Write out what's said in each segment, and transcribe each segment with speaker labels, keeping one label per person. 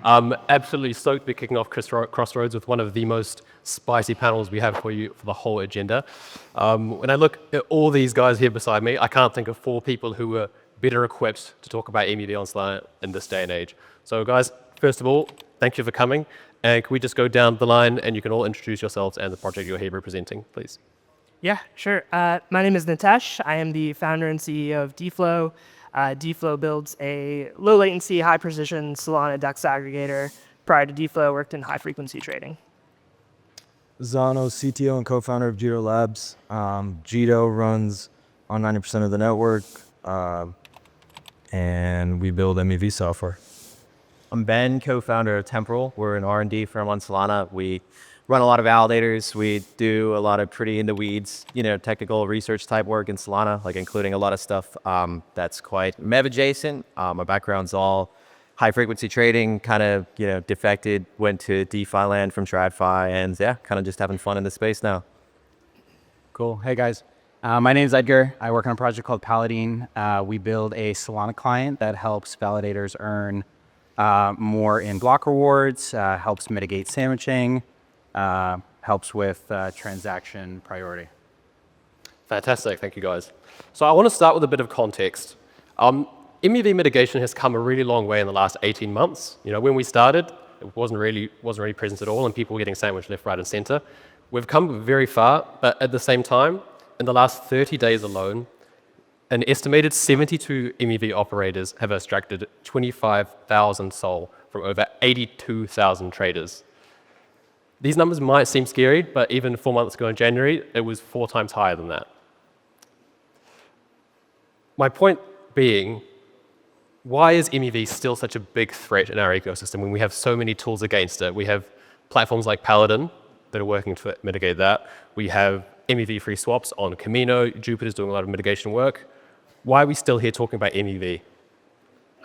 Speaker 1: Absolutely stoked to be kicking off Crossroads with one of the most spicy panels we have for you for the whole agenda. When I look at all these guys here beside me, I can't think of 4 people who were better equipped to talk about MEV on Solana in this day and age. So guys, first of all, thank you for coming. And can we just go down the line and you can all introduce yourselves and the project you're here representing, please?
Speaker 2: Yeah, sure. My name is Nitesh. I am the founder and CEO of DFlow. DFlow builds a low latency, high precision Solana DEX aggregator. Prior to DFlow, I worked in high frequency trading.
Speaker 3: Zano, CTO and co-founder of Jito Labs. Jito runs on 90% of the network, and we build MEV software.
Speaker 4: I'm Ben, co-founder of Temporal. We're an R&D firm on Solana. We run a lot of validators. We do a lot of pretty in the weeds, technical research type work in Solana, like including a lot of stuff that's quite MEV adjacent. My background's all high frequency trading, kind of, defected, went to DeFi land from TradFi, and yeah, kind of just having fun in the space now.
Speaker 5: Cool. Hey guys, my name is Edgar. I work on a project called Paladin. We build a Solana client that helps validators earn more in block rewards, helps mitigate sandwiching, helps with transaction priority.
Speaker 1: Fantastic, thank you guys. So I want to start with a bit of context. MEV mitigation has come a really long way in the last 18 months. When we started, it wasn't really present at all, and people were getting sandwiched left, right, and center. We've come very far, but at the same time, in the last 30 days alone, an estimated 72 MEV operators have extracted 25,000 SOL from over 82,000 traders. These numbers might seem scary, but even 4 months ago in January, it was 4 times higher than that. My point being, why is MEV still such a big threat in our ecosystem when we have so many tools against it? We have platforms like Paladin that are working to mitigate that. We have MEV-free swaps on Camino. Jupiter's doing a lot of mitigation work. Why are we still here talking about MEV?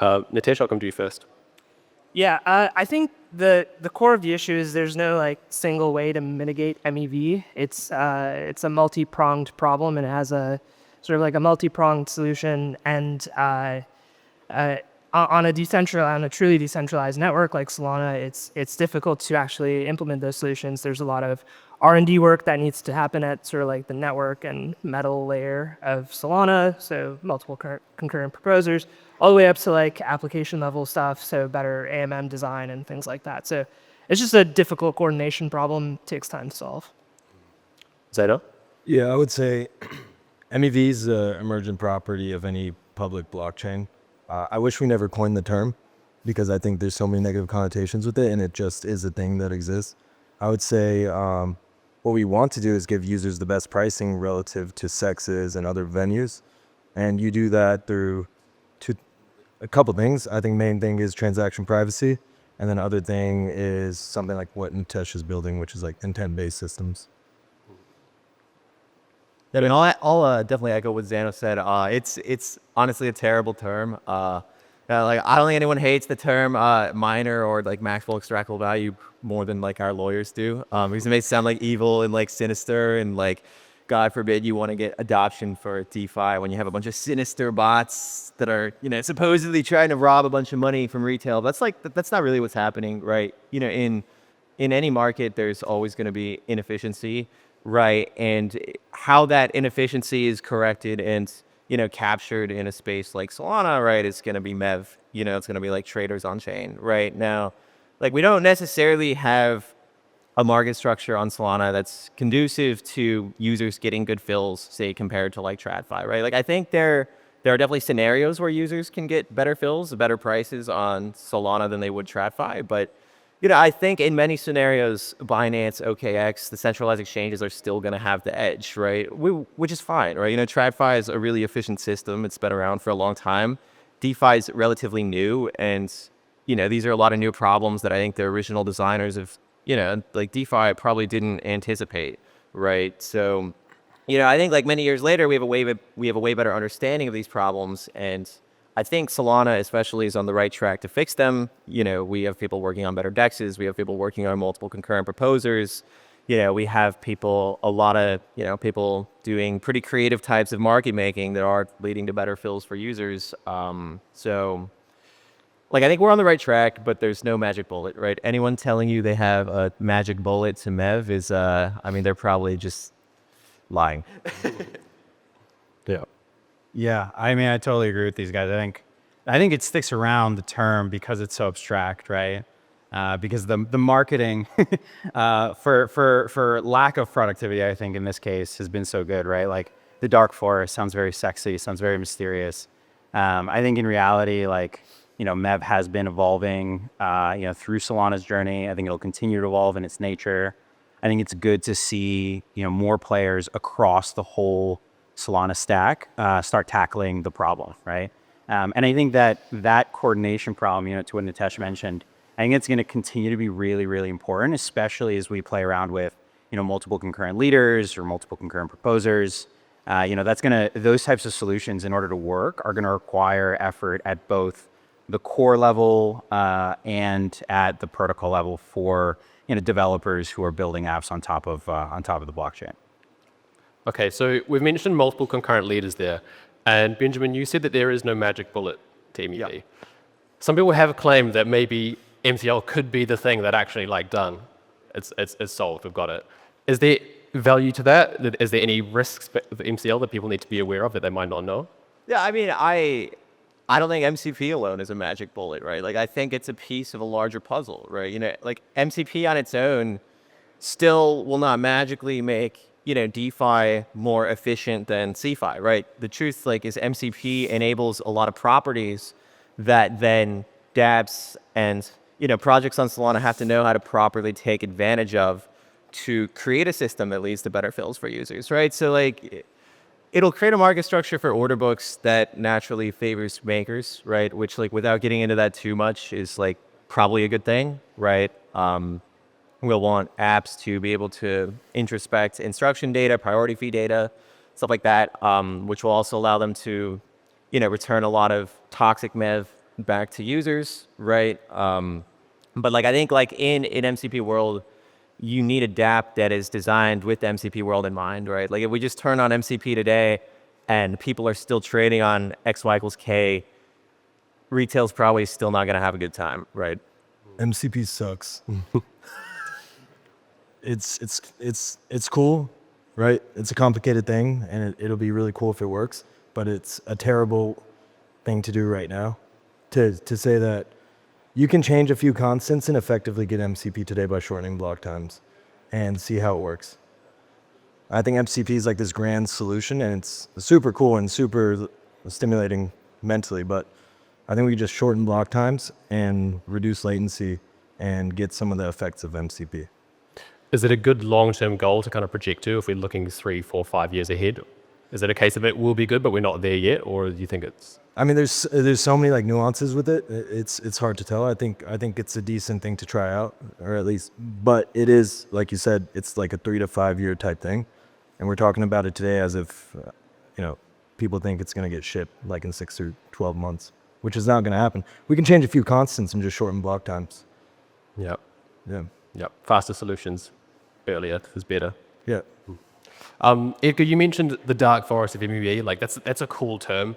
Speaker 1: Nitesh, I'll come to you first.
Speaker 2: Yeah, I think the core of the issue is there's no single way to mitigate MEV. It's a multi-pronged problem, and it has a sort of a multi-pronged solution. And on a truly decentralized network like Solana, it's difficult to actually implement those solutions. There's a lot of R&D work that needs to happen at sort of the network and metal layer of Solana, so multiple concurrent proposers, all the way up to application level stuff, so better AMM design and things like that. So it's just a difficult coordination problem, takes time to solve.
Speaker 1: Zano?
Speaker 3: Yeah, I would say MEV is the emergent property of any public blockchain. I wish we never coined the term because I think there's so many negative connotations with it, and it just is a thing that exists. I would say what we want to do is give users the best pricing relative to sexes and other venues. And you do that through a couple things. I think main thing is transaction privacy. And then other thing is something like what Nitesh is building, which is intent-based systems.
Speaker 4: Yeah, I mean, I'll definitely echo what Zano said. It's honestly a terrible term. I don't think anyone hates the term miner or maximal extractable value more than our lawyers do, because it may sound evil and sinister, and God forbid you want to get adoption for DeFi when you have a bunch of sinister bots that are supposedly trying to rob a bunch of money from retail. That's not really what's happening, right? In any market, there's always going to be inefficiency, right? And how that inefficiency is corrected and captured in a space like Solana, right, it's going to be MEV. It's going to be traders on chain. Right now, we don't necessarily have a market structure on Solana that's conducive to users getting good fills, say, compared to TradFi, right? I think there are definitely scenarios where users can get better fills, better prices on Solana than they would TradFi. But, I think in many scenarios, Binance, OKX, the centralized exchanges are still going to have the edge, right? Which is fine, right? TradFi is a really efficient system. It's been around for a long time. DeFi is relatively new, and, these are a lot of new problems that I think the original designers of, DeFi probably didn't anticipate, right? So, I think many years later, we have a way better understanding of these problems, and I think Solana especially is on the right track to fix them. We have people working on better dexes. We have people working on multiple concurrent proposers. We have a lot of people doing pretty creative types of market making that are leading to better fills for users. So like, I think we're on the right track, but there's no magic bullet, right? Anyone telling you they have a magic bullet to MEV is, I mean, they're probably just lying.
Speaker 1: Yeah.
Speaker 5: Yeah, I mean, I totally agree with these guys. I think it sticks around the term because it's so abstract, right? Because the marketing for lack of productivity, I think in this case has been so good, right? Like the dark forest sounds very sexy, sounds very mysterious. I think in reality, like, MEV has been evolving, through Solana's journey. I think it'll continue to evolve in its nature. I think it's good to see, more players across the whole Solana stack start tackling the problem, right? And I think that coordination problem, to what Nitesh mentioned, I think it's going to continue to be really, really important, especially as we play around with, multiple concurrent leaders or multiple concurrent proposers. Those types of solutions, in order to work, are going to require effort at both the core level and at the protocol level for developers who are building apps on top of the blockchain.
Speaker 1: Okay, so we've mentioned multiple concurrent leaders there. And Benjamin, you said that there is no magic bullet to MEV.
Speaker 4: Yeah.
Speaker 1: Some people have claimed that maybe MCL could be the thing that actually done. It's solved, we've got it. Is there value to that? Is there any risks with MCL that people need to be aware of that they might not know?
Speaker 4: Yeah, I mean, I don't think MCP alone is a magic bullet, right? Like, I think it's a piece of a larger puzzle, right? Like MCP on its own still will not magically make, DeFi more efficient than CeFi, right? The truth, is MCP enables a lot of properties that then dApps and, projects on Solana have to know how to properly take advantage of to create a system that leads to better fills for users, right? So, it'll create a market structure for order books that naturally favors makers, right? Which, without getting into that too much, is probably a good thing, right? We'll want apps to be able to introspect instruction data, priority fee data, stuff like that, which will also allow them to, return a lot of toxic MEV back to users, right? But I think in MCP world, you need a dApp that is designed with the MCP world in mind, right? If we just turn on MCP today and people are still trading on XY equals K, retail's probably still not going to have a good time, right?
Speaker 3: MCP sucks. It's cool, right? It's a complicated thing, and it'll be really cool if it works. But it's a terrible thing to do right now. To say that you can change a few constants and effectively get MCP today by shortening block times, and see how it works. I think MCP is this grand solution, and it's super cool and super stimulating mentally. But I think we can just shorten block times and reduce latency and get some of the effects of MCP.
Speaker 1: Is it a good long-term goal to kind of project to if we're looking 3, 4, 5 years ahead? Is it a case of it will be good, but we're not there yet, or do you think it's?
Speaker 3: I mean, there's so many nuances with it. It's hard to tell. I think it's a decent thing to try out, or at least. But it is, like you said, it's a 3 to 5 year type thing, and we're talking about it today as if people think it's going to get shipped in 6 or 12 months, which is not going to happen. We can change a few constants and just shorten block times.
Speaker 1: Yep.
Speaker 3: Yeah.
Speaker 1: Yep. Faster solutions earlier is better.
Speaker 3: Yeah.
Speaker 1: Edgar, you mentioned the dark forest of MEV. That's a cool term.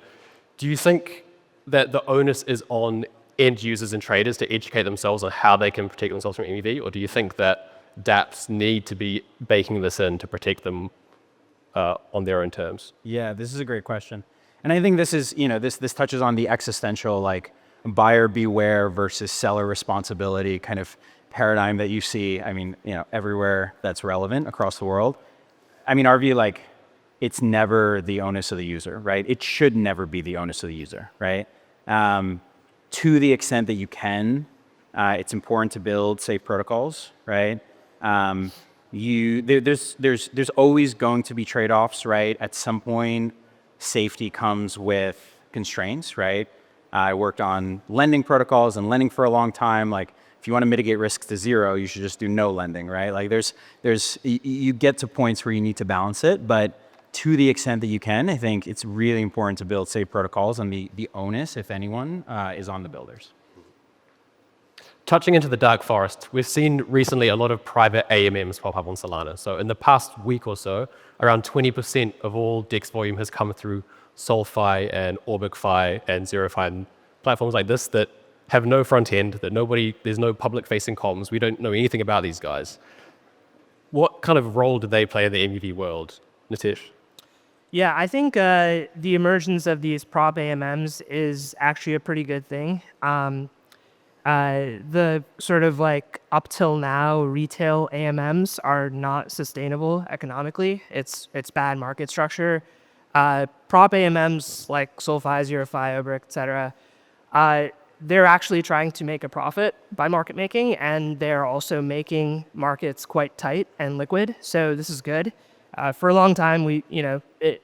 Speaker 1: Do you think that the onus is on end users and traders to educate themselves on how they can protect themselves from MEV, or do you think that dApps need to be baking this in to protect them on their own terms?
Speaker 5: Yeah, this is a great question. And I think this is, this touches on the existential, buyer beware versus seller responsibility kind of paradigm that you see, everywhere that's relevant across the world. Our view, it's never the onus of the user, right? It should never be the onus of the user, right? To the extent that you can, it's important to build safe protocols, right? There's always going to be trade-offs, right? At some point, safety comes with constraints, right? I worked on lending protocols and lending for a long time. If you want to mitigate risks to zero, you should just do no lending, right? You get to points where you need to balance it, but to the extent that you can, I think it's really important to build safe protocols, and the onus, if anyone, is on the builders.
Speaker 1: Touching into the dark forest, we've seen recently a lot of private AMMs pop up on Solana. So in the past week or so, around 20% of all DEX volume has come through SolFi and OrbicFi and ZeroFi and platforms like this that have no front end, that there's no public-facing comms. We don't know anything about these guys. What kind of role do they play in the MEV world, Nitesh?
Speaker 2: Yeah, I think the emergence of these prop AMMs is actually a pretty good thing. The sort of like up till now retail AMMs are not sustainable economically. It's bad market structure. Prop AMMs like SolFi, ZeroFi, Obrick, etc. They're actually trying to make a profit by market making, and they're also making markets quite tight and liquid. So this is good. For a long time,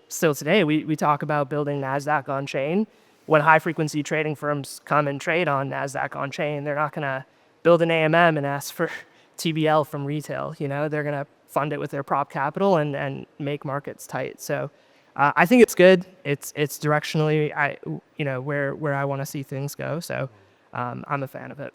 Speaker 2: still today, we talk about building NASDAQ on chain. When high frequency trading firms come and trade on NASDAQ on chain, they're not going to build an AMM and ask for TBL from retail. They're going to fund it with their prop capital and make markets tight. So I think it's good. It's directionally where I want to see things go. So I'm a fan of it.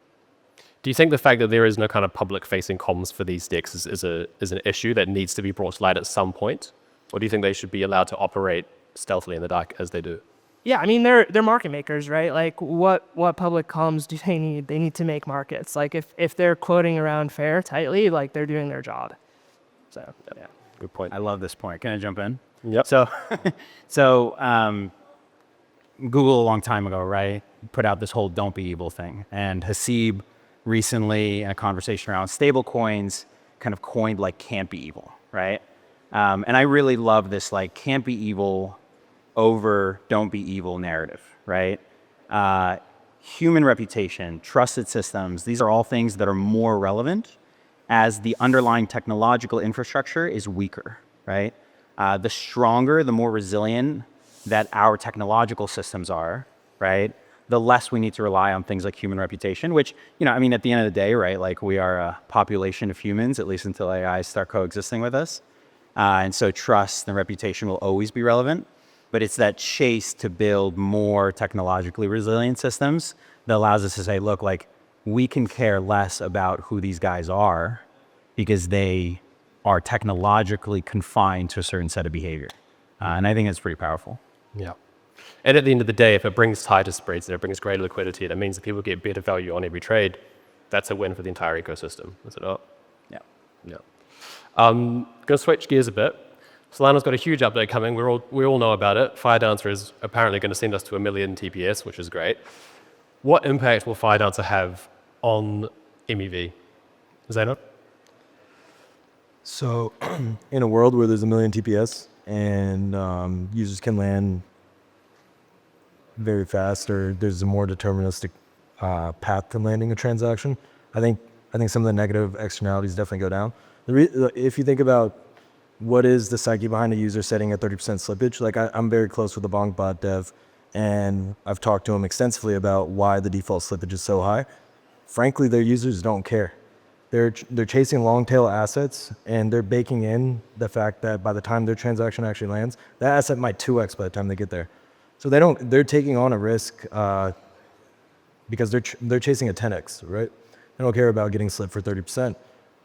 Speaker 1: Do you think the fact that there is no kind of public-facing comms for these DEX is an issue that needs to be brought to light at some point? Or do you think they should be allowed to operate stealthily in the dark as they do?
Speaker 2: Yeah, I mean they're market makers, right? Like what public comms do they need? They need to make markets. Like if they're quoting around fair tightly, like they're doing their job. So yeah.
Speaker 1: Good point.
Speaker 5: I love this point. Can I jump in?
Speaker 1: Yep.
Speaker 5: So Google a long time ago, right, put out this whole "don't be evil" thing, and Haseeb recently, in a conversation around stable coins, kind of coined like "can't be evil," right? And I really love this like "can't be evil" over "don't be evil" narrative, right? Human reputation, trusted systems, these are all things that are more relevant as the underlying technological infrastructure is weaker, right? The stronger, the more resilient that our technological systems are, right? The less we need to rely on things like human reputation, which, at the end of the day, right, like we are a population of humans, at least until AI start coexisting with us. And so trust and reputation will always be relevant. But it's that chase to build more technologically resilient systems that allows us to say, look, like we can care less about who these guys are because they are technologically confined to a certain set of behavior. And I think it's pretty powerful.
Speaker 1: Yeah. And at the end of the day, if it brings tighter spreads and it brings greater liquidity, that means that people get better value on every trade. That's a win for the entire ecosystem, is it not?
Speaker 5: Yeah.
Speaker 1: Yeah. Going to switch gears a bit. Solana's got a huge update coming. We all know about it. FireDancer is apparently going to send us to 1 million TPS, which is great. What impact will FireDancer have on MEV? Zano?
Speaker 3: So in a world where there's 1 million TPS and users can land very fast, or there's a more deterministic path to landing a transaction, I think some of the negative externalities definitely go down. If you think about what is the psyche behind a user setting at 30% slippage, like I'm very close with the BonkBot dev, and I've talked to him extensively about why the default slippage is so high. Frankly, their users don't care. They're chasing long tail assets, and they're baking in the fact that by the time their transaction actually lands, that asset might 2x by the time they get there. So they're taking on a risk because they're chasing a 10x, right? They don't care about getting slipped for 30%.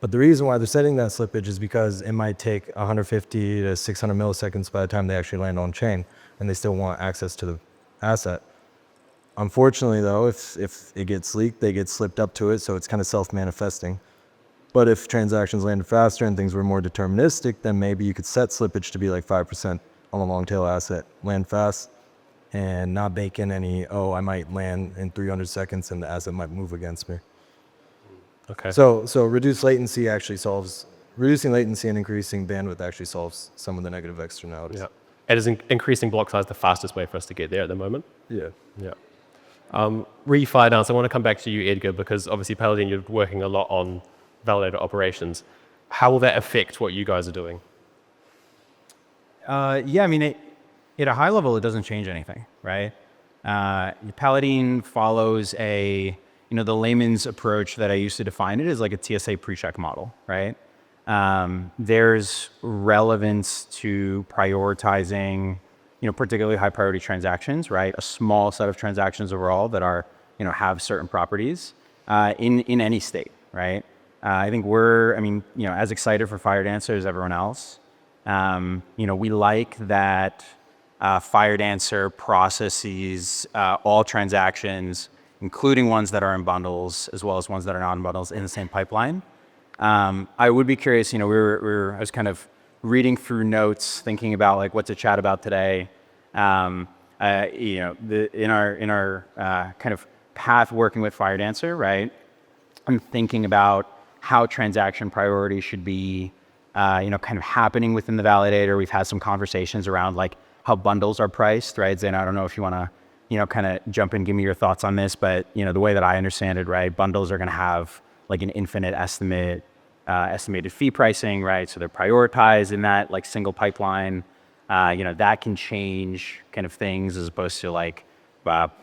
Speaker 3: But the reason why they're setting that slippage is because it might take 150 to 600 milliseconds by the time they actually land on chain, and they still want access to the asset. Unfortunately, though, if it gets leaked, they get slipped up to it, so it's kind of self-manifesting. But if transactions landed faster and things were more deterministic, then maybe you could set slippage to be like 5% on a long tail asset, land fast, and not bake in any, I might land in 300 seconds and the asset might move against me.
Speaker 1: Okay.
Speaker 3: So reducing latency and increasing bandwidth actually solves some of the negative externalities.
Speaker 1: Yeah. And is increasing block size the fastest way for us to get there at the moment?
Speaker 3: Yeah.
Speaker 1: Yeah. Refinance, I want to come back to you, Edgar, because obviously Paladin, you're working a lot on validator operations. How will that affect what you guys are doing?
Speaker 5: At a high level, it doesn't change anything, right? Paladin follows the layman's approach that I used to define it as like a TSA pre-check model, right? There's relevance to prioritizing, particularly high priority transactions, right? A small set of transactions overall that are, have certain properties in any state, right? I think we're, as excited for FireDancer as everyone else. We like that FireDancer processes all transactions including ones that are in bundles as well as ones that are not in bundles in the same pipeline. I would be curious, I was kind of reading through notes, thinking about like what to chat about today. In our kind of path working with FireDancer, right? I'm thinking about how transaction priority should be, kind of happening within the validator. We've had some conversations around like how bundles are priced, right? Zane, I don't know if you want to, kind of jump in, give me your thoughts on this, but the way that I understand it, right? Bundles are going to have like an infinite estimated fee pricing, right? So they're prioritized in that like single pipeline. That can change kind of things as opposed to like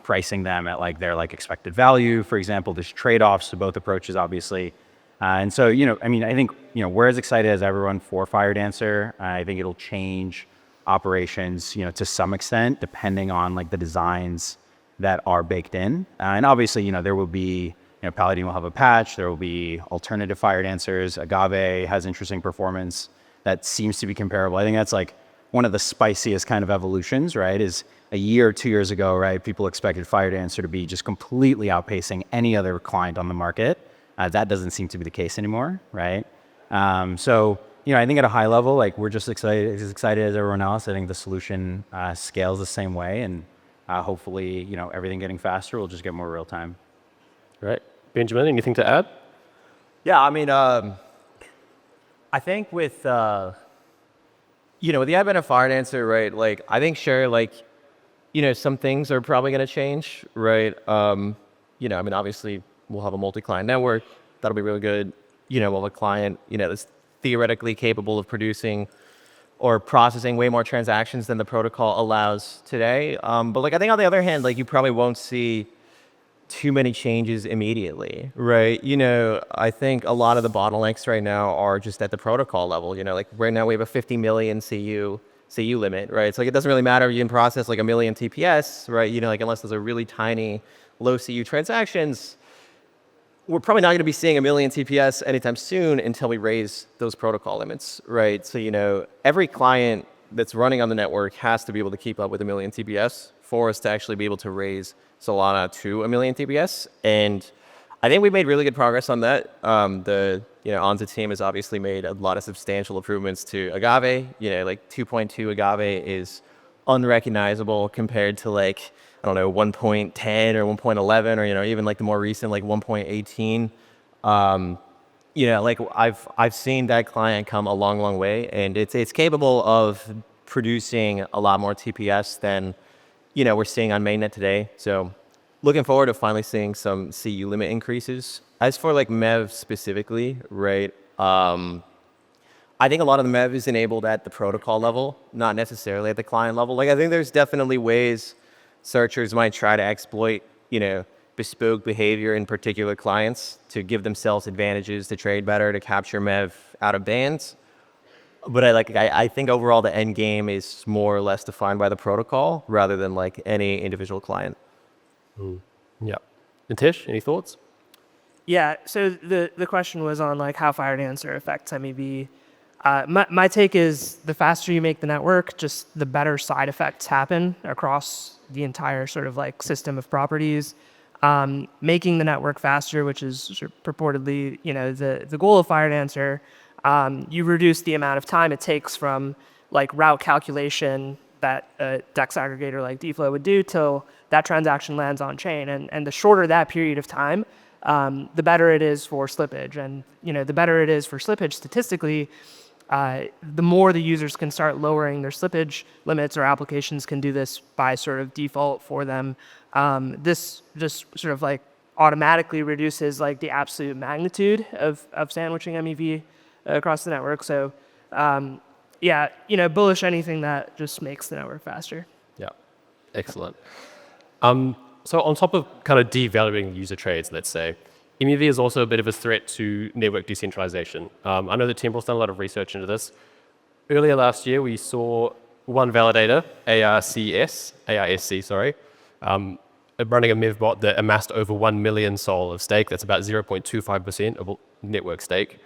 Speaker 5: pricing them at like their like expected value. For example, there's trade-offs to both approaches, obviously. And so, I think, we're as excited as everyone for FireDancer. I think it'll change operations, to some extent, depending on like the designs that are baked in. And obviously, there will be, Paladin will have a patch. There will be alternative FireDancers. Agave has interesting performance that seems to be comparable. I think that's like one of the spiciest kind of evolutions, right? Is a year or 2 years ago, right? People expected FireDancer to be just completely outpacing any other client on the market. That doesn't seem to be the case anymore, right? So, I think at a high level, like we're just as excited as everyone else. I think the solution scales the same way, and hopefully, everything getting faster will just get more real time.
Speaker 1: Right. Benjamin, anything to add?
Speaker 4: Yeah, I mean, I think with with the advent of FireDancer, right? Like, I think sure, like, some things are probably going to change, right? Obviously, we'll have a multi-client network. That'll be really good. We'll have a client, that's theoretically capable of producing or processing way more transactions than the protocol allows today. But like, I think on the other hand, like you probably won't see too many changes immediately, right? I think a lot of the bottlenecks right now are just at the protocol level. Like right now we have a 50 million CU limit, right? It's like, it doesn't really matter if you can process like a million TPS, right? Like unless those are really tiny, low CU transactions, we're probably not going to be seeing a million TPS anytime soon until we raise those protocol limits, right? So, every client that's running on the network has to be able to keep up with a million TPS for us to actually be able to raise Solana to a million TPS. And I think we've made really good progress on that. The Anza team has obviously made a lot of substantial improvements to Agave. Like 2.2 Agave is unrecognizable compared to like, I don't know, 1.10 or 1.11 or, even like the more recent, like 1.18. Like I've seen that client come a long, long way, and it's capable of producing a lot more TPS than, we're seeing on mainnet today. So looking forward to finally seeing some CU limit increases. As for like MEV specifically, right? I think a lot of the MEV is enabled at the protocol level, not necessarily at the client level. Like I think there's definitely ways searchers might try to exploit, bespoke behavior in particular clients to give themselves advantages to trade better, to capture MEV out of bands. But I think overall the end game is more or less defined by the protocol rather than like any individual client.
Speaker 1: Yeah. Nitesh, any thoughts?
Speaker 2: Yeah, so the question was on like how FireDancer affects MEV. My take is the faster you make the network, just the better side effects happen across the entire sort of like system of properties. Making the network faster, which is sort of purportedly, the goal of FireDancer, you reduce the amount of time it takes from like route calculation that a DEX aggregator like DFlow would do till that transaction lands on chain. And the shorter that period of time, the better it is for slippage. And, the better it is for slippage statistically, the more the users can start lowering their slippage limits, or applications can do this by sort of default for them. This just sort of like automatically reduces like the absolute magnitude of sandwiching MEV across the network. So bullish anything that just makes the network faster.
Speaker 1: Yeah, excellent. So on top of kind of devaluing user trades, let's say, MEV is also a bit of a threat to network decentralization. I know that Temporal's done a lot of research into this. Earlier last year, we saw one validator, ARSC, running a MEV bot that amassed over 1 million SOL of stake. That's about 0.25% of network stake.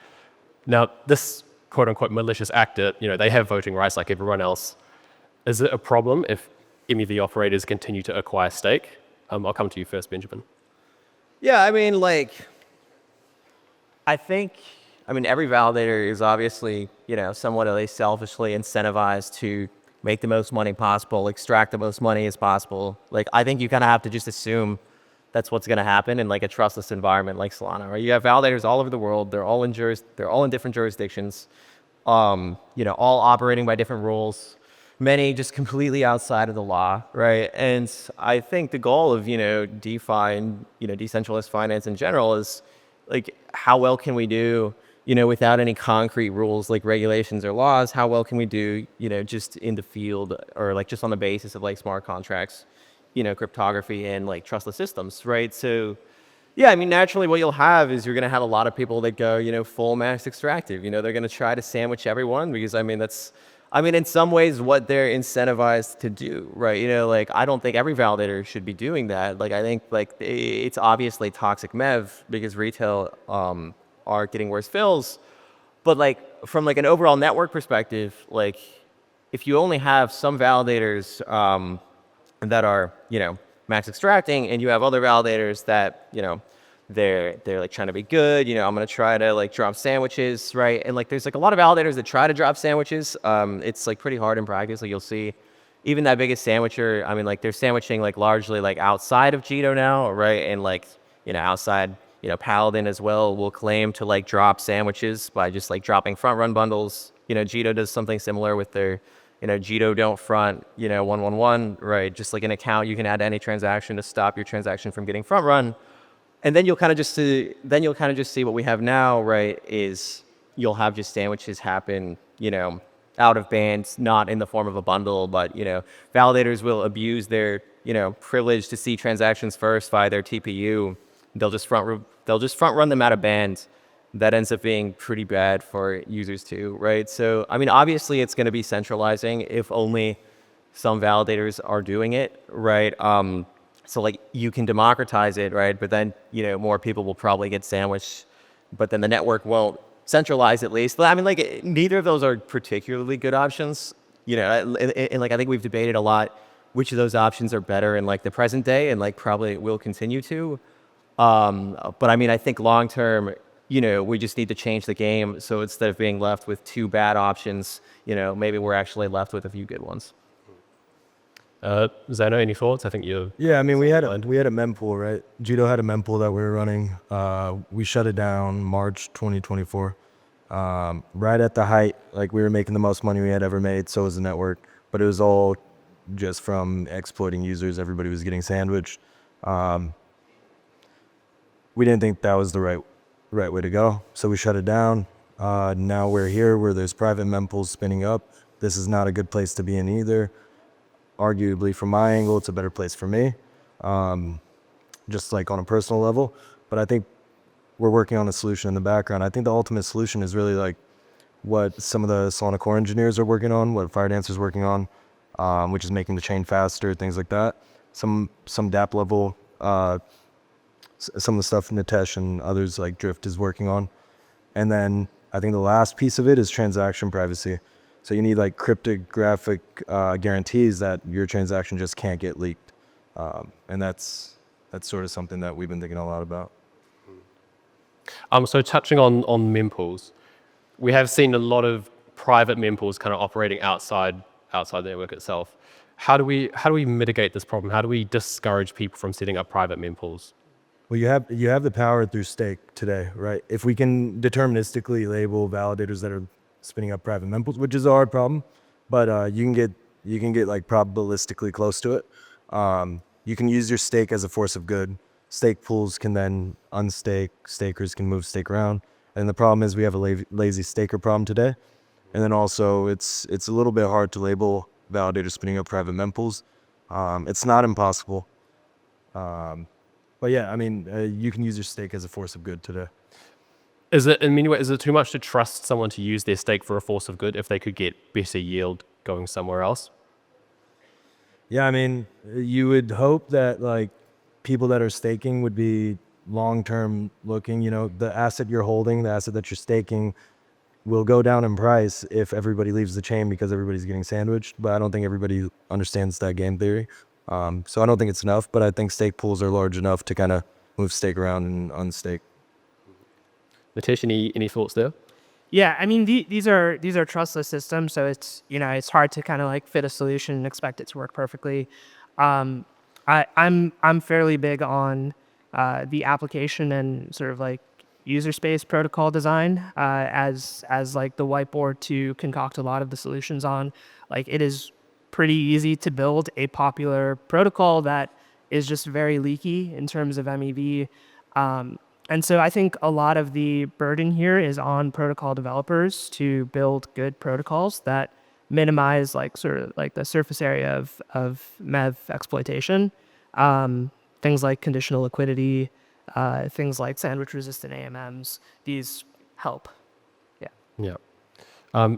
Speaker 1: Now, this quote-unquote malicious actor, they have voting rights like everyone else. Is it a problem if MEV operators continue to acquire stake? I'll come to you first, Benjamin.
Speaker 4: Yeah, I mean, like, I think, I mean, every validator is obviously, you know, somewhat at least selfishly incentivized to make the most money possible, extract the most money as possible. Like, I think you kind of have to just assume that's what's going to happen in like a trustless environment like Solana, right? You have validators all over the world. They're all in different jurisdictions, you know, all operating by different rules, many just completely outside of the law, right? And I think the goal of, you know, DeFi and, you know, decentralized finance in general is like, how well can we do, you know, without any concrete rules like regulations or laws? How well can we do, you know, just in the field or like just on the basis of like smart contracts, you know, cryptography and like trustless systems, right? So yeah, I mean, naturally what you'll have is you're going to have a lot of people that go, you know, full max extractive. You know, they're going to try to sandwich everyone because, I mean, that's, I mean, in some ways what they're incentivized to do, right? You know, like, I don't think every validator should be doing that. Like, I think, like, it's obviously toxic MEV because retail are getting worse fills. But, like, from, like, an overall network perspective, like, if you only have some validators that are, you know, max extracting, and you have other validators that, you know, they're like trying to be good, you know, I'm going to try to like drop sandwiches, right? And like, there's like a lot of validators that try to drop sandwiches. It's like pretty hard in practice. Like, you'll see even that biggest sandwicher, I mean, like, they're sandwiching like largely like outside of Jito now, right? And like, you know, outside, you know, Paladin as well will claim to like drop sandwiches by just like dropping front run bundles. You know, Jito does something similar with their, you know, Jito don't front, you know, 111, right? Just like an account, you can add any transaction to stop your transaction from getting front run. And then you'll kind of just see what we have now, right? Is you'll have just sandwiches happen, you know, out of bands, not in the form of a bundle, but, you know, validators will abuse their, you know, privilege to see transactions first via their TPU. They'll just front run them out of band. That ends up being pretty bad for users too, right? So, I mean, obviously it's going to be centralizing if only some validators are doing it, right? So like, you can democratize it, right? But then, you know, more people will probably get sandwiched, but then the network won't centralize at least. But I mean, like, neither of those are particularly good options, you know, and like, I think we've debated a lot which of those options are better in like the present day, and like probably will continue to. But I mean, I think long term, you know, we just need to change the game. So instead of being left with two bad options, you know, maybe we're actually left with a few good ones.
Speaker 1: Zano, any thoughts? I think you.
Speaker 3: Yeah, I mean, we had a mempool, right? Jito had a mempool that we were running. We shut it down March 2024. Right at the height, like, we were making the most money we had ever made. So was the network, but it was all just from exploiting users. Everybody was getting sandwiched. We didn't think that was the right way to go, so we shut it down. Now we're here where there's private mempools spinning up. This is not a good place to be in either. Arguably, from my angle, it's a better place for me, just like on a personal level. But I think we're working on a solution in the background. I think the ultimate solution is really like what some of the Solana core engineers are working on, what Firedancer's working on, which is making the chain faster, things like that. Some DApp level, some of the stuff Nitesh and others like Drift is working on. And then I think the last piece of it is transaction privacy. So you need like cryptographic guarantees that your transaction just can't get leaked. And that's sort of something that we've been thinking a lot about.
Speaker 1: So touching on mempools, we have seen a lot of private mempools kind of operating outside the network itself. How do we mitigate this problem? How do we discourage people from setting up private mempools?
Speaker 3: Well, you have the power through stake today, right? If we can deterministically label validators that are spinning up private mempools, which is a hard problem, but you can get like probabilistically close to it. You can use your stake as a force of good. Stake pools can then unstake. Stakers can move stake around. And the problem is we have a lazy staker problem today. And then also it's a little bit hard to label validators spinning up private mempools. It's not impossible. But yeah, I mean, you can use your stake as a force of good today.
Speaker 1: Is it, in many ways, is it too much to trust someone to use their stake for a force of good if they could get better yield going somewhere else?
Speaker 3: Yeah, I mean, you would hope that like people that are staking would be long-term looking. You know, the asset you're holding, the asset that you're staking will go down in price if everybody leaves the chain because everybody's getting sandwiched. But I don't think everybody understands that game theory. So I don't think it's enough, but I think stake pools are large enough to kind of move stake around and unstake.
Speaker 1: Nitesh, any thoughts there?
Speaker 2: Yeah, I mean these are trustless systems, so it's hard to kind of like fit a solution and expect it to work perfectly. I'm fairly big on the application and sort of like user space protocol design as like the whiteboard to concoct a lot of the solutions on. Like it is pretty easy to build a popular protocol that is just very leaky in terms of MEV. And so I think a lot of the burden here is on protocol developers to build good protocols that minimize like sort of like the surface area of MEV exploitation. Things like conditional liquidity, things like sandwich resistant AMMs, these help. Yeah.
Speaker 1: Yeah.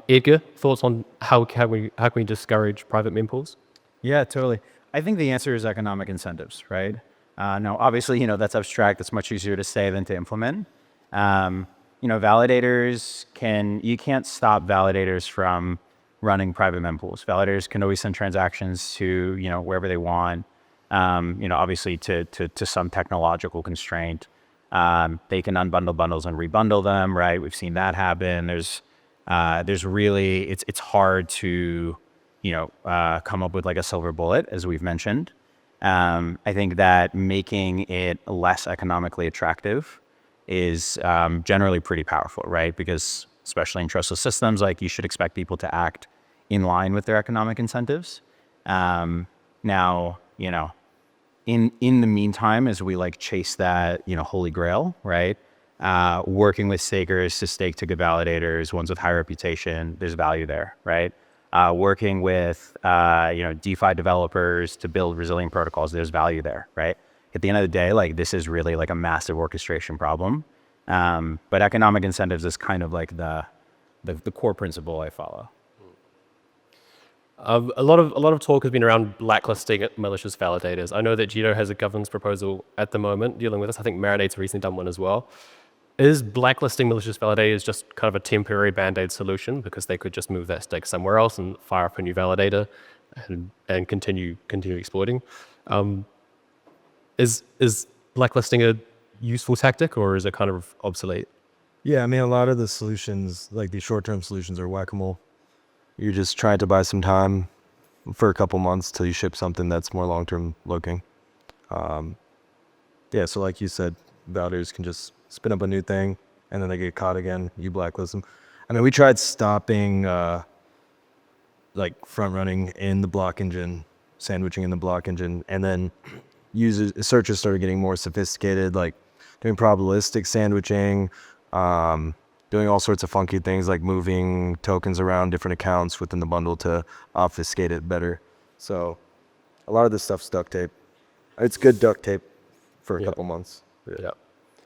Speaker 1: Edgar, thoughts on how can we discourage private mempools?
Speaker 5: Yeah, totally. I think the answer is economic incentives, right? Now, obviously, that's abstract. That's much easier to say than to implement. Validators you can't stop validators from running private mempools. Validators can always send transactions to, wherever they want, obviously to some technological constraint. They can unbundle bundles and rebundle them, right? We've seen that happen. There's really, it's hard to, come up with like a silver bullet, as we've mentioned. I think that making it less economically attractive is generally pretty powerful, right? Because especially in trustless systems, like you should expect people to act in line with their economic incentives. Now, in the meantime, as we like chase that, holy grail, right? Working with stakers to stake to good validators, ones with high reputation, there's value there, right? Working with, DeFi developers to build resilient protocols, there's value there, right? At the end of the day, like this is really like a massive orchestration problem. But economic incentives is kind of like the core principle I follow.
Speaker 1: A lot of talk has been around blacklisting malicious validators. I know that Jito has a governance proposal at the moment dealing with this. I think Marinate's recently done one as well. Is blacklisting malicious validators just kind of a temporary band-aid solution because they could just move that stake somewhere else and fire up a new validator and continue exploiting? Is blacklisting a useful tactic or is it kind of obsolete?
Speaker 3: Yeah, I mean, a lot of the solutions, like these short-term solutions, are whack-a-mole. You're just trying to buy some time for a couple months till you ship something that's more long-term looking. Yeah, so like you said, validators can just spin up a new thing and then they get caught again. You blacklist them. I mean, we tried stopping like front-running in the block engine, sandwiching in the block engine, and then searchers started getting more sophisticated, like doing probabilistic sandwiching, doing all sorts of funky things like moving tokens around different accounts within the bundle to obfuscate it better. So a lot of this stuff's duct tape. It's good duct tape for a couple months.
Speaker 1: Yeah.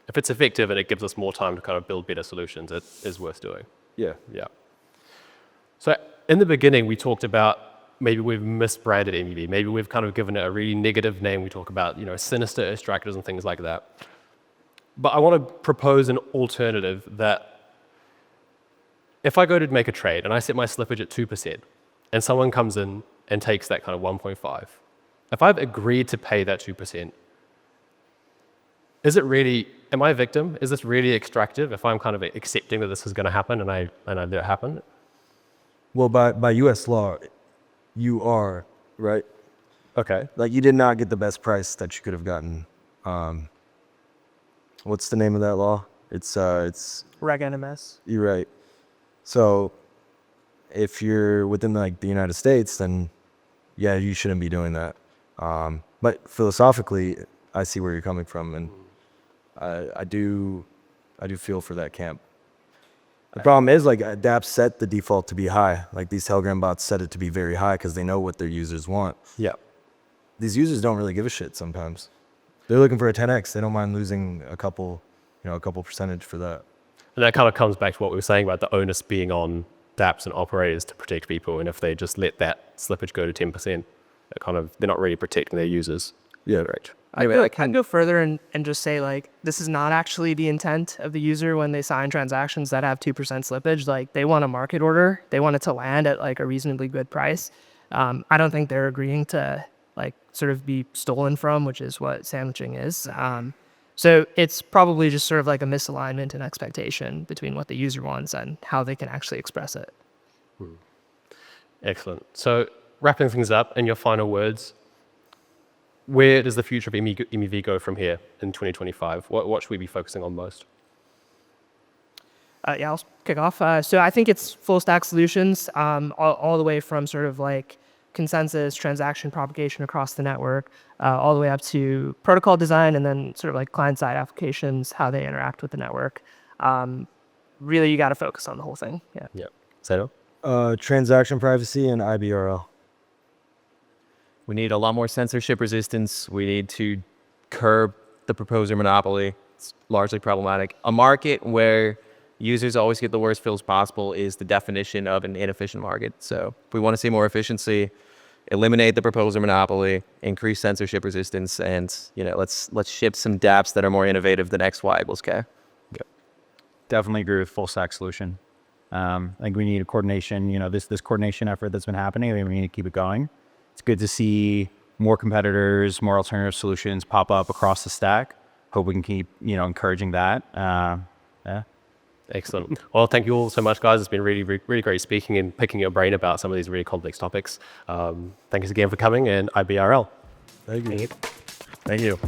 Speaker 1: If it's effective and it gives us more time to kind of build better solutions, it is worth doing.
Speaker 3: Yeah.
Speaker 1: So in the beginning, we talked about maybe we've misbranded MEV. Maybe we've kind of given it a really negative name. We talk about, sinister extractors and things like that. But I want to propose an alternative that if I go to make a trade and I set my slippage at 2% and someone comes in and takes that kind of 1.5, if I've agreed to pay that 2%, am I a victim? Is this really extractive if I'm kind of accepting that this is going to happen and I let it happen?
Speaker 3: Well, by US law, you are, right?
Speaker 1: Okay.
Speaker 3: Like you did not get the best price that you could have gotten. What's the name of that law? It's
Speaker 2: Reg NMS.
Speaker 3: You're right. So if you're within like the United States, then yeah, you shouldn't be doing that. But philosophically, I see where you're coming from, and I do feel for that camp. The problem is like dApps set the default to be high. Like these Telegram bots set it to be very high because they know what their users want.
Speaker 1: Yeah.
Speaker 3: These users don't really give a shit sometimes. They're looking for a 10x. They don't mind losing a couple percentage for that.
Speaker 1: And that kind of comes back to what we were saying about the onus being on dApps and operators to protect people. And if they just let that slippage go to 10%, they're not really protecting their users.
Speaker 3: Yeah.
Speaker 1: Right.
Speaker 2: I can go further and just say like this is not actually the intent of the user when they sign transactions that have 2% slippage. Like they want a market order, they want it to land at like a reasonably good price. I don't think they're agreeing to like sort of be stolen from, which is what sandwiching is. So it's probably just sort of like a misalignment in expectation between what the user wants and how they can actually express it.
Speaker 1: Excellent. So wrapping things up, in your final words, where does the future of MEV go from here in 2025? What should we be focusing on most?
Speaker 2: Yeah, I'll kick off. So I think it's full stack solutions, all the way from sort of like consensus, transaction propagation across the network, all the way up to protocol design, and then sort of like client-side applications, how they interact with the network. Really, you got to focus on the whole thing. Yeah.
Speaker 1: Yeah. Zano?
Speaker 3: Transaction privacy and IBRL.
Speaker 4: We need a lot more censorship resistance. We need to curb the proposer monopoly. It's largely problematic. A market where users always get the worst fills possible is the definition of an inefficient market. So if we want to see more efficiency, eliminate the proposer monopoly, increase censorship resistance, and let's ship some dApps that are more innovative than X, Y equals K.
Speaker 5: Definitely agree with full stack solution. I think we need a coordination, this coordination effort that's been happening, we need to keep it going. It's good to see more competitors, more alternative solutions pop up across the stack. Hope we can keep, encouraging that. Yeah.
Speaker 1: Excellent. Well, thank you all so much, guys. It's been really, really great speaking and picking your brain about some of these really complex topics. Thanks again for coming, and IBRL.
Speaker 3: Thank you.
Speaker 4: Thank you.